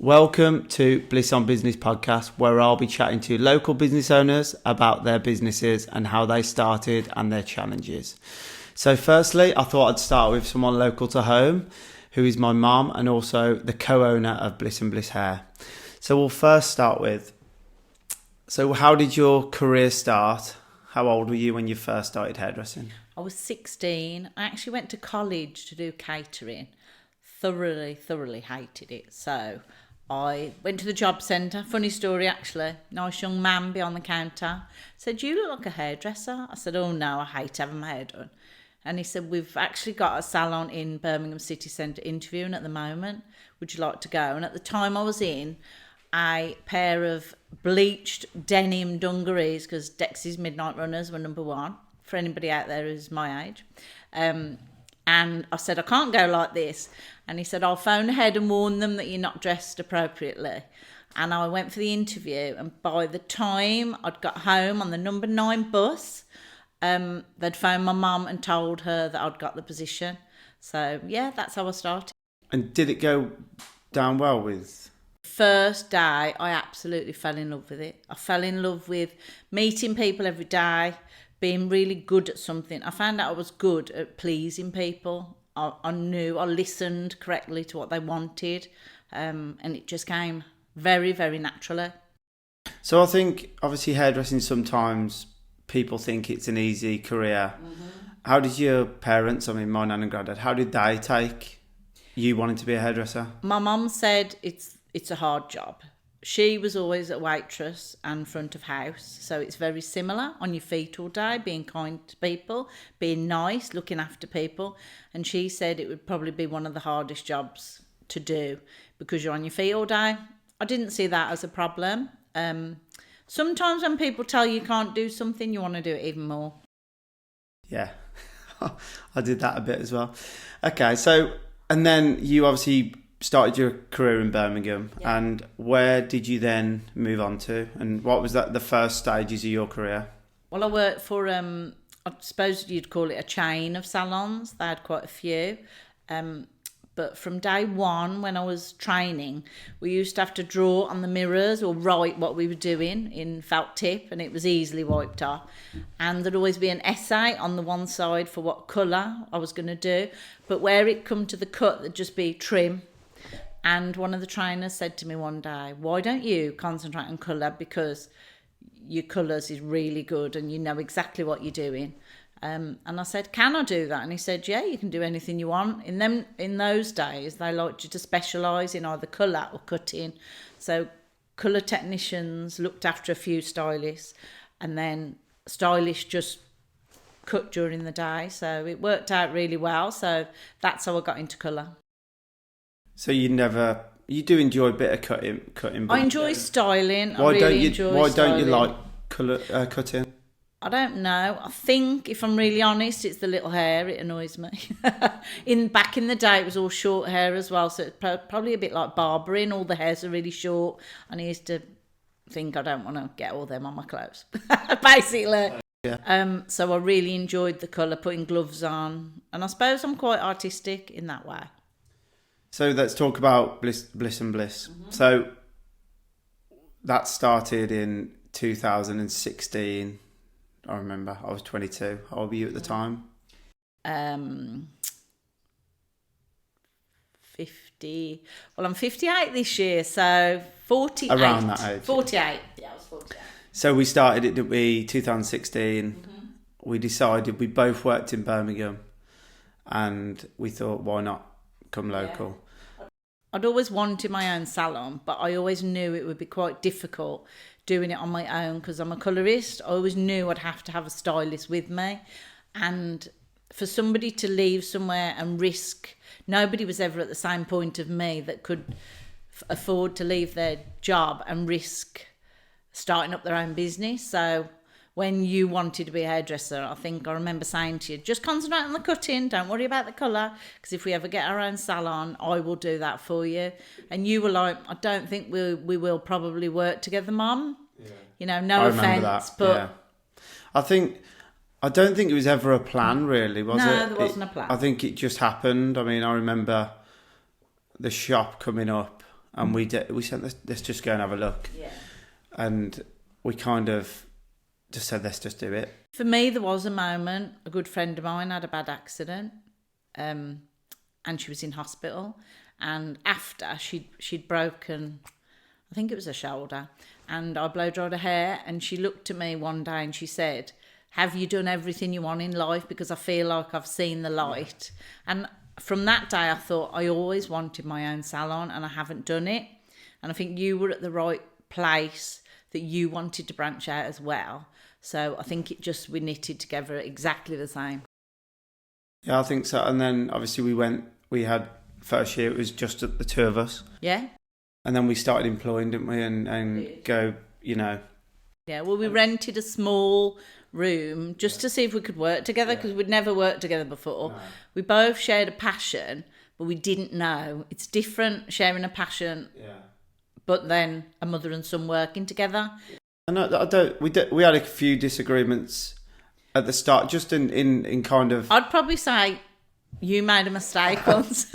Welcome to Bliss on Business podcast, where I'll be chatting to local business owners about their businesses and how they started and their challenges. So firstly, I thought I'd start with someone local to home, who is my mum and also the co-owner of Bliss Bliss Hair. So we'll first start with, so how did your career start? How old were you when you first started hairdressing? I was 16. I actually went to college to do catering. Thoroughly hated it. So I went to the job centre. Funny story, actually. Nice young man behind the counter said, "You look like a hairdresser." I said, "Oh no, I hate having my hair done." And he said, "We've actually got a salon in Birmingham City Centre interviewing at the moment. Would you like to go?" And at the time I was in a pair of bleached denim dungarees, because Dexy's Midnight Runners were number one for anybody out there who's my age. And I said, "I can't go like this." And he said, "I'll phone ahead and warn them that you're not dressed appropriately." And I went for the interview. And by the time I'd got home on the number 9 bus, they'd phoned my mum and told her that I'd got the position. So, yeah, that's how I started. And did it go down well with... First day, I absolutely fell in love with it. I fell in love with meeting people every day, being really good at something. I found out I was good at pleasing people. I knew I listened correctly to what they wanted, and it just came very, very naturally. So I think, obviously, hairdressing, sometimes people think it's an easy career. Mm-hmm. How did your parents, my nan and granddad, how did they take you wanting to be a hairdresser? My mum said it's a hard job. She was always a waitress and front of house, so it's very similar, on your feet all day, being kind to people, being nice, looking after people. And she said it would probably be one of the hardest jobs to do because you're on your feet all day. I didn't see that as a problem. Sometimes when people tell you can't do something, you want to do it even more. Yeah, I did that a bit as well. Okay, so, and then you obviously started your career in Birmingham, yeah. And where did you then move on to? And what was that the first stages of your career? Well, I worked for, I suppose you'd call it a chain of salons. They had quite a few. But from day one, when I was training, we used to have to draw on the mirrors or write what we were doing in felt tip, and it was easily wiped off. And there'd always be an essay on the one side for what colour I was going to do. But where it come to the cut, there'd just be trim. And one of the trainers said to me one day, "Why don't you concentrate on colour, because your colours is really good and you know exactly what you're doing." And I said, "Can I do that?" And he said, "Yeah, you can do anything you want." In those days, they liked you to specialise in either colour or cutting. So colour technicians looked after a few stylists, and then stylists just cut during the day. So it worked out really well. So that's how I got into colour. So you do enjoy a bit of cutting. I enjoy styling. Why don't you like colour cutting? I don't know. I think, if I'm really honest, it's the little hair. It annoys me. Back in the day, it was all short hair as well, so it's probably a bit like barbering. All the hairs are really short, and I used to think I don't want to get all them on my clothes, basically. Yeah. So I really enjoyed the colour, putting gloves on, and I suppose I'm quite artistic in that way. So let's talk about Bliss Bliss. Mm-hmm. So that started in 2016. I remember I was 22. How old were you at the time? 50. Well, I'm 58 this year, so 48. Around that age. 48. Yeah, I was 48. So we started it, didn't we, 2016. Mm-hmm. We decided, we both worked in Birmingham, and we thought, why not come local? Yeah. I'd always wanted my own salon, but I always knew it would be quite difficult doing it on my own because I'm a colourist. I always knew I'd have to have a stylist with me. And for somebody to leave somewhere and risk, nobody was ever at the same point of me that could afford to leave their job and risk starting up their own business. So when you wanted to be a hairdresser, I think I remember saying to you, just concentrate on the cutting, don't worry about the colour, because if we ever get our own salon, I will do that for you. And you were like, I don't think we will probably work together, Mum. Yeah. You know, no offence, but... Yeah. I don't think it was ever a plan, really, was it? No, there wasn't a plan. I think it just happened. I mean, I remember the shop coming up and we said let's just go and have a look. Yeah. And we kind of just said let's just do it. For me, there was a moment. A good friend of mine had a bad accident, and she was in hospital. And after she'd broken, I think it was her shoulder, and I blow dried her hair. And she looked at me one day and she said, "Have you done everything you want in life? Because I feel like I've seen the light." And from that day, I thought I always wanted my own salon, and I haven't done it. And I think you were at the right place that you wanted to branch out as well. So I think we knitted together exactly the same. Yeah, I think so. And then obviously we had first year, it was just the two of us. Yeah. And then we started employing, didn't we? And go, Yeah, well, we rented a small room just to see if we could work together, because we'd never worked together before. No. We both shared a passion, but we didn't know. It's different sharing a passion, but then a mother and son working together. And we had a few disagreements at the start, just in kind of... I'd probably say you made a mistake once.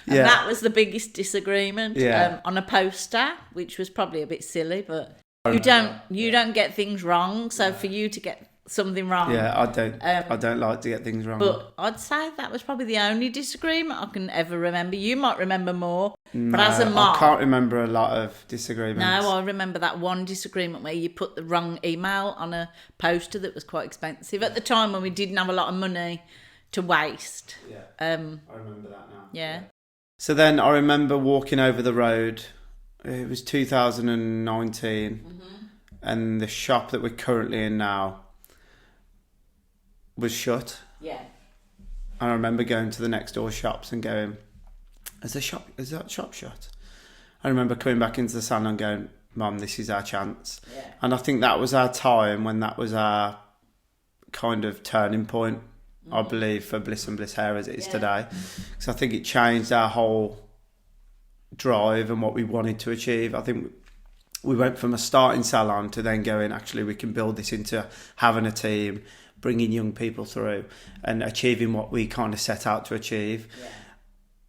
And that was the biggest disagreement on a poster, which was probably a bit silly, but you don't get things wrong. So for you to get something wrong, I don't like to get things wrong. But I'd say that was probably the only disagreement I can ever remember. You might remember more, but as a mom, I can't remember a lot of disagreements. No, I remember that one disagreement where you put the wrong email on a poster that was quite expensive at the time when we didn't have a lot of money to waste. I remember that now. Yeah. So then I remember walking over the road. It was 2019, and the shop that we're currently in now was shut. Yeah. And I remember going to the next door shops and going, is that shop shut? I remember coming back into the salon and going, Mum, this is our chance. Yeah. And I think that was our time when that was our kind of turning point, I believe, for Bliss and Bliss Hair as it is today. Because I think it changed our whole drive and what we wanted to achieve. I think we went from a starting salon to then going, actually, we can build this into having a team, bringing young people through and achieving what we kind of set out to achieve. Yeah.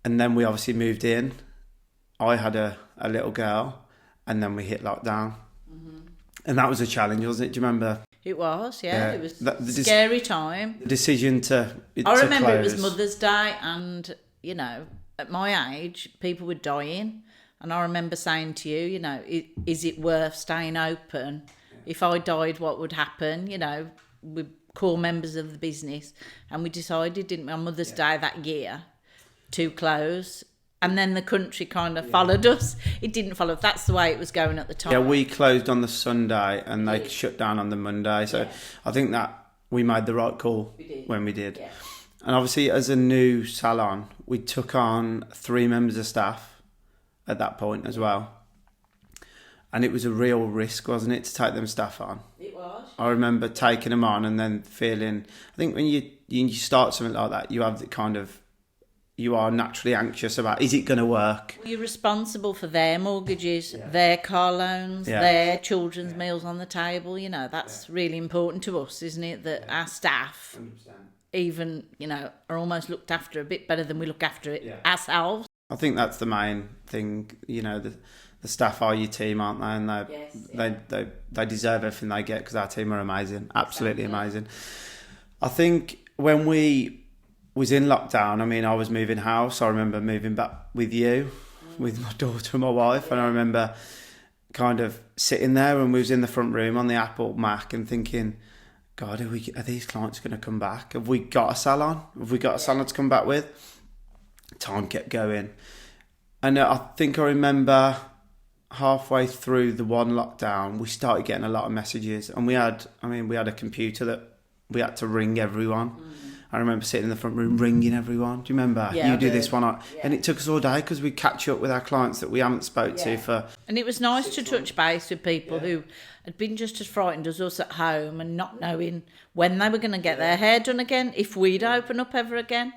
And then we obviously moved in. I had a little girl, and then we hit lockdown. And that was a challenge, wasn't it? Do you remember? It was, yeah. It was a scary time. The decision to I remember close. It was Mother's Day, and, at my age, people were dying. And I remember saying to you, is it worth staying open? Yeah. If I died, what would happen? We're core members of the business. And we decided, didn't we, on Mother's Day that year to close. And then the country kind of followed us. It didn't follow. That's the way it was going at the time. Yeah, we closed on the Sunday and they shut down on the Monday. So I think that we made the right call when we did. Yeah. And obviously, as a new salon, we took on 3 members of staff at that point as well. And it was a real risk, wasn't it, to take them staff on? It was. I remember taking them on and then feeling... I think when you start something like that, you have the kind of... You are naturally anxious about, is it going to work? You're responsible for their mortgages, their car loans, their children's meals on the table. That's really important to us, isn't it? That our staff 100%. Even, are almost looked after a bit better than we look after it ourselves. I think that's the main thing. The staff are your team, aren't they? And they deserve everything they get because our team are amazing, absolutely amazing. I think when we was in lockdown, I was moving house. I remember moving back with you, with my daughter and my wife, and I remember kind of sitting there and we was in the front room on the Apple Mac and thinking, God, are these clients going to come back? Have we got a salon? Have we got a salon to come back with? Time kept going. And I think I remember halfway through the one lockdown, we started getting a lot of messages, and we had a computer that we had to ring everyone. I remember sitting in the front room ringing everyone. Do you remember? Yeah, you do this one. And it took us all day because we'd catch up with our clients that we haven't spoke to for... And it was nice to touch base with people who had been just as frightened as us at home and not knowing when they were going to get their hair done again, if we'd open up ever again.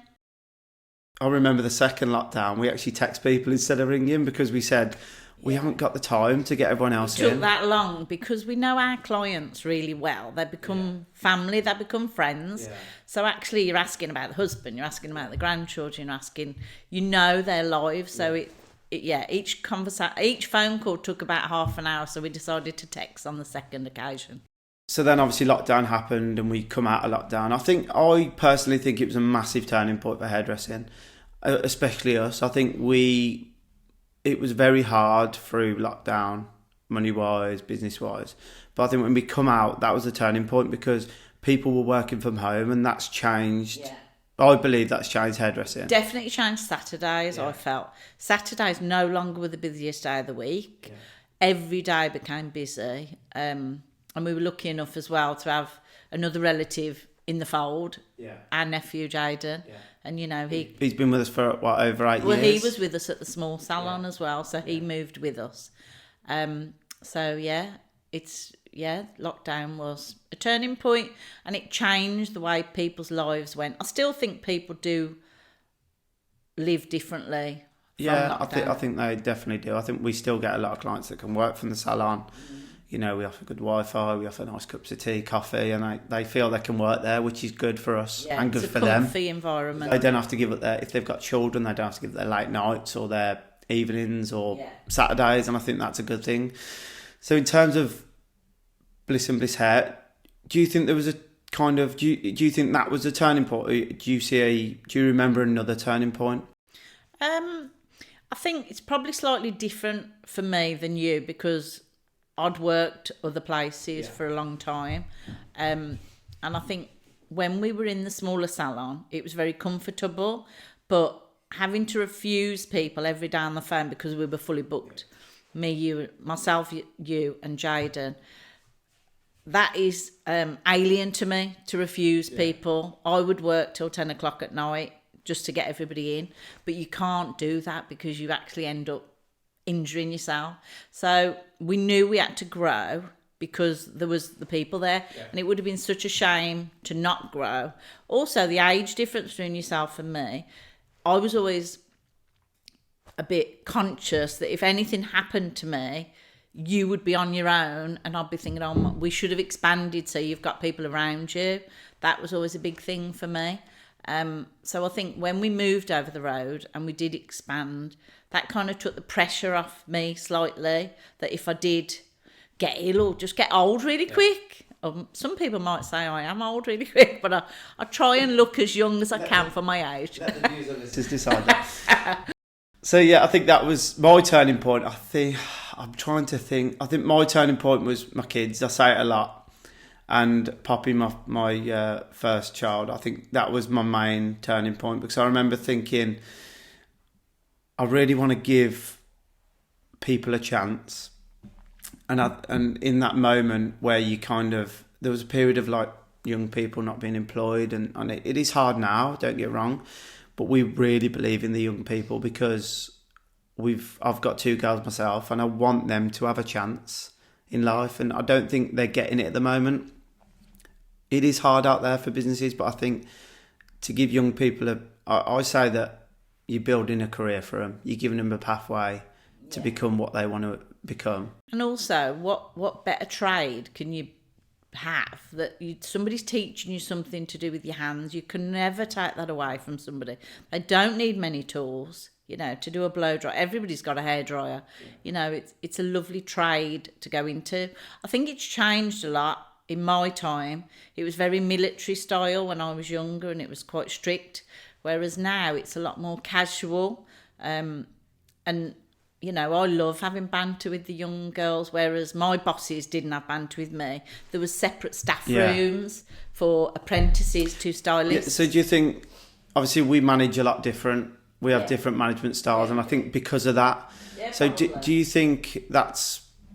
I remember the second lockdown, we actually text people instead of ringing because we said... We haven't got the time to get everyone else in. It took that long because we know our clients really well. They become family, they become friends. Yeah. So actually you're asking about the husband, you're asking about the grandchildren, you're asking, their lives. So each phone call took about half an hour, so we decided to text on the second occasion. So then obviously lockdown happened and we come out of lockdown. I personally think it was a massive turning point for hairdressing, especially us. I think it was very hard through lockdown, money-wise, business-wise. But I think when we come out, that was a turning point because people were working from home and that's changed. Yeah. I believe that's changed hairdressing. Definitely changed Saturdays, I felt. Saturdays no longer were the busiest day of the week. Yeah. Every day became busy. And we were lucky enough as well to have another relative in the fold, our nephew Jaden. Yeah. And, he's been with us for, over 8 years? Well, he was with us at the small salon as well, so he moved with us. Lockdown was a turning point and it changed the way people's lives went. I still think people do live differently. Yeah, I think they definitely do. I think we still get a lot of clients that can work from the salon. We offer good Wi-Fi, we offer nice cups of tea, coffee, and they feel they can work there, which is good for us and good for them. It's a comfy environment. They don't have to give up if they've got children, they don't have to give up their late nights or their evenings or Saturdays, and I think that's a good thing. So in terms of Bliss and Bliss Hair, do you think there was a kind of, do you think that was a turning point? Do you remember another turning point? I think it's probably slightly different for me than you because I'd worked other places for a long time. And I think when we were in the smaller salon, it was very comfortable, but having to refuse people every day on the phone because we were fully booked, myself, you and Jaden, that is alien to me to refuse people. I would work till 10 o'clock at night just to get everybody in, but you can't do that because you actually end up injuring yourself. So we knew we had to grow because there was the people there, and it would have been such a shame to not grow. Also, the age difference between yourself and me, I was always a bit conscious that if anything happened to me, you would be on your own, and I'd be thinking, oh, we should have expanded so you've got people around you. That was always a big thing for me. So I think when we moved over the road and we did expand, that kind of took the pressure off me slightly, that if I did get ill or just get old really quick, some people might say I am old really quick, but I try and look as young as I can for my age. Let the views on this is decided. So I think that was my turning point. I'm trying to think. I think my turning point was my kids. I say it a lot. And popping my first child, I think that was my main turning point because I remember thinking, I really want to give people a chance. And in that moment where there was a period of like young people not being employed, and it is hard now, don't get wrong, but we really believe in the young people because I've got 2 girls myself and I want them to have a chance in life, and I don't think they're getting it at the moment. It is hard out there for businesses, but I think to give young people I say that you're building a career for them. You're giving them a pathway to become what they want to become. And also, what better trade can you have that somebody's teaching you something to do with your hands? You can never take that away from somebody. They don't need many tools, to do a blow dry. Everybody's got a hairdryer. It's a lovely trade to go into. I think it's changed a lot. In my time, it was very military style when I was younger and it was quite strict, whereas now it's a lot more casual. And, I love having banter with the young girls, whereas my bosses didn't have banter with me. There was separate staff rooms for apprentices to stylists. Yeah, so do you think, obviously we manage a lot different, we have different management styles, and I think because of that, so do you think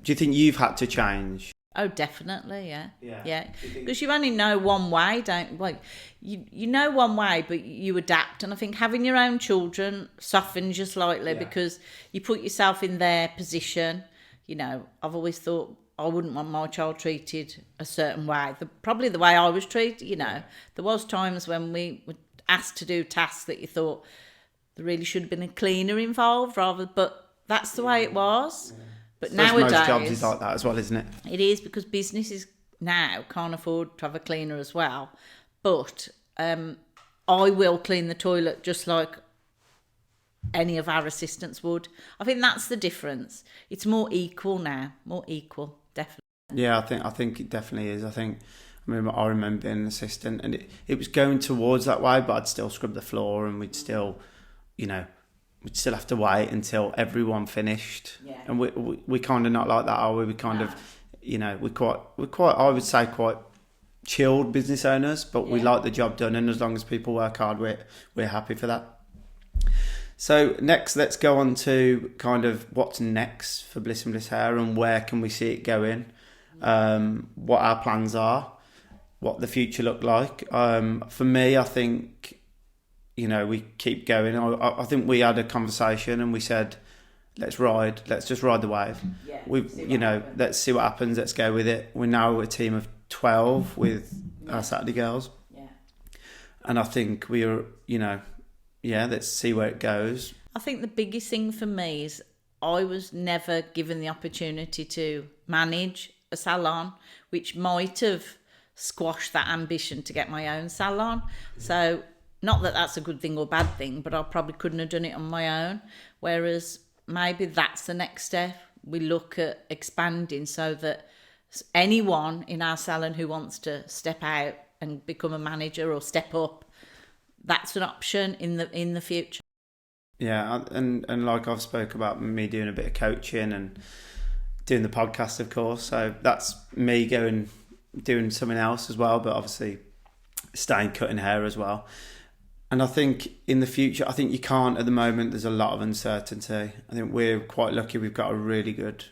you've had to change? Oh, definitely, yeah. Because you only know one way, you know one way, but you adapt. And I think having your own children softens you slightly because you put yourself in their position. I've always thought I wouldn't want my child treated a certain way. Probably the way I was treated, There was times when we were asked to do tasks that you thought there really should have been a cleaner involved, but that's the way it was. Yeah. But nowadays, most jobs is like that as well, isn't it? It is, because businesses now can't afford to have a cleaner as well. But I will clean the toilet just like any of our assistants would. I think that's the difference. It's more equal now, more equal, definitely. Yeah, I think it definitely is. I remember being an assistant, and it was going towards that way, but I'd still scrub the floor, and we'd still have to wait until everyone finished. Yeah. And we kind of not like that, are we? We kind of, we're quite, I would say, quite chilled business owners, but we like the job done, and as long as people work hard, we're happy for that. So next, let's go on to kind of what's next for Bliss and Bliss Hair, and where can we see it going, what our plans are, what the future look like. For me, I think, we keep going. I think we had a conversation and we said, let's just ride the wave. Yeah, let's see what happens. Let's go with it. We're now a team of 12 with our Saturday girls. Yeah. And I think let's see where it goes. I think the biggest thing for me is I was never given the opportunity to manage a salon, which might have squashed that ambition to get my own salon. So not that that's a good thing or bad thing, but I probably couldn't have done it on my own. Whereas maybe that's the next step. We look at expanding so that anyone in our salon who wants to step out and become a manager or step up, that's an option in the future. Yeah, and like I've spoke about me doing a bit of coaching and doing the podcast, of course. So that's me doing something else as well, but obviously staying cutting hair as well. And I think in the future, I think you can't at the moment. There's a lot of uncertainty. I think we're quite lucky. We've got a really good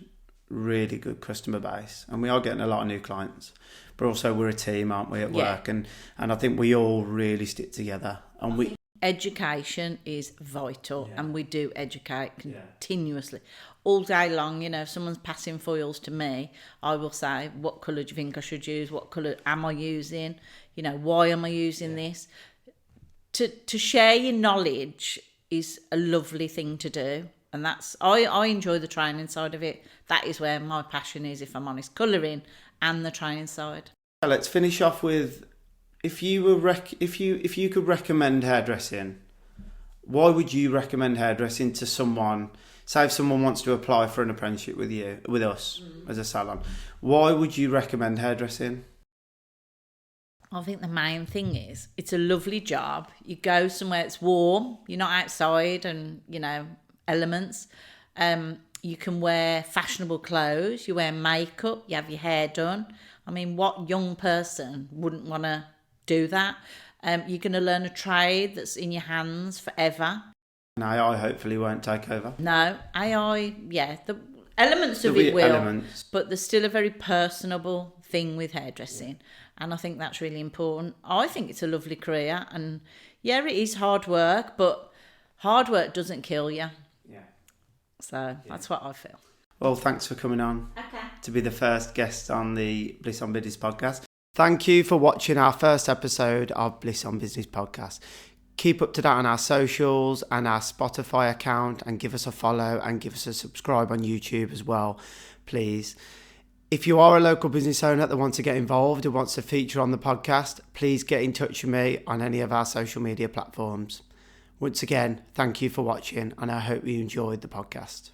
customer base, and we are getting a lot of new clients. But also we're a team, aren't we, at work? And I think we all really stick together. And education is vital, and we do educate continuously all day long. If someone's passing foils to me, I will say, what colour do you think I should use? What colour am I using? Why am I using this? To share your knowledge is a lovely thing to do, and that's I enjoy the training side of it. That is where my passion is, if I'm honest, colouring and the training side. Let's finish off with, if you could recommend hairdressing, why would you recommend hairdressing to someone? Say if someone wants to apply for an apprenticeship with us as a salon, why would you recommend hairdressing? I think the main thing is it's a lovely job. You go somewhere it's warm, you're not outside and, elements. You can wear fashionable clothes, you wear makeup, you have your hair done. I mean, what young person wouldn't want to do that? You're going to learn a trade that's in your hands forever. And AI hopefully won't take over. No, AI, the elements of it will, but there's still a very personable thing with hairdressing. And I think that's really important. I think it's a lovely career, and it is hard work, but hard work doesn't kill you. Yeah. So that's what I feel. Well, thanks for coming on to be the first guest on the Bliss on Business podcast. Thank you for watching our first episode of Bliss on Business podcast. Keep up to date on our socials and our Spotify account, and give us a follow and give us a subscribe on YouTube as well, please. If you are a local business owner that wants to get involved or wants to feature on the podcast, please get in touch with me on any of our social media platforms. Once again, thank you for watching, and I hope you enjoyed the podcast.